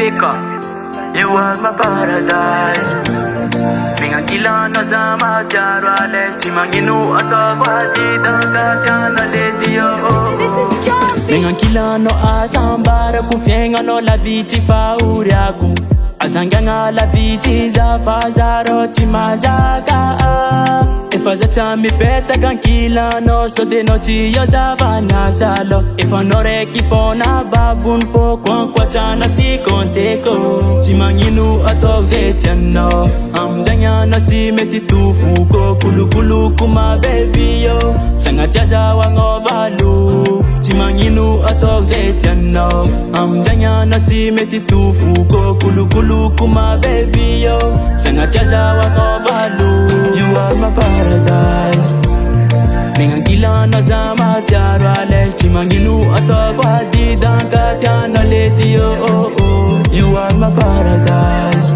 Africa. You are my paradise. Minga kila na zama jara lesti manginu atawadi danga jana ledio. Minga kila no asambara kufenga no la viti fauriaku. Azanganga la viti za fazaro timazaka. If I tell me better can kill no so they not yo zavana salo. If I no reki for na babun for kwa chana ti konteko. Chimanginu ato zetiano. Janya na ti meti tu fuko kulu kuma baby yo. Sanga chaza wango valu. Chimanginu ato zetiano. Janya na ti meti tu fuko kulu kuma baby yo. Sanga chaza wango valu. You are my paradise. Minga gila na zama jara les chimanginu atagwa di danga tiana ledio. You are my paradise.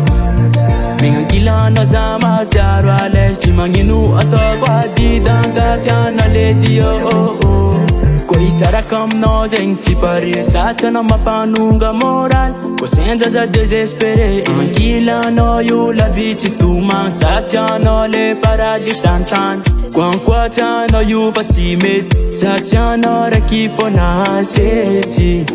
Minga gila na zama jara les chimanginu atagwa di danga tiana ledio. Koi sara kam no zenti pare satana mapanunga moral. Ko senza za desespere Anquila no you la viti tu man Satya no le paradis santan Kwa no you patimet Satya no rekifo na seti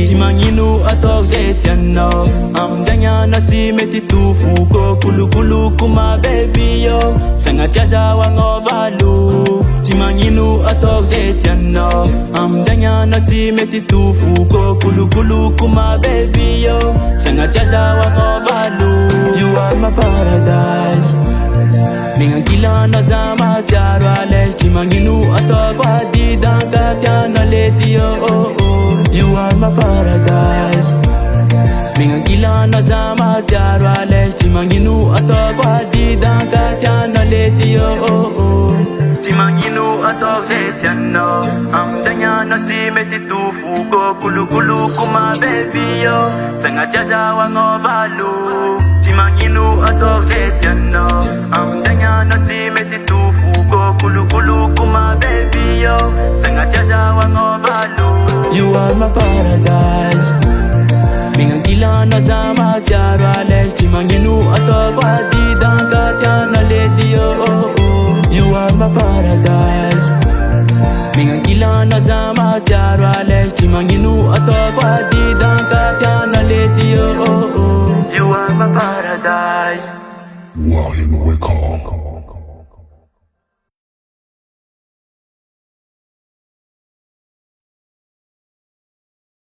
Timanginu atok zetiano Amdanya na timeti tu fuko Kulu kuma baby yo Sanga chaza wango valu Timanginu atok zetiano Amdanya na timeti tu fuko Kulu kuma baby yo Sanga chaza wango valu You are my paradise Minga kila na zama jara les Timanginu atagwa di danga tiana ledio. You are my paradise. Minga kila na zama jara les Timanginu atagwa di danga tiana ledio. Timanginu ato zetiano. Amdanya na timeti tu fuko kulu kuma baby yo. Sanga chaza wango valu. Timanginu ato zetiano. Amdanya na timeti tu fuko kulu kuma baby yo. Sanga chaza wango valu. You are my paradise. Minga kila na zama jara les Timanginu atagwa di danga tiana ledio. You are my paradise. Minga kila na zama jara les Timanginu atagwa di danga tiana ledio. You are my paradise. Wow, you know we call.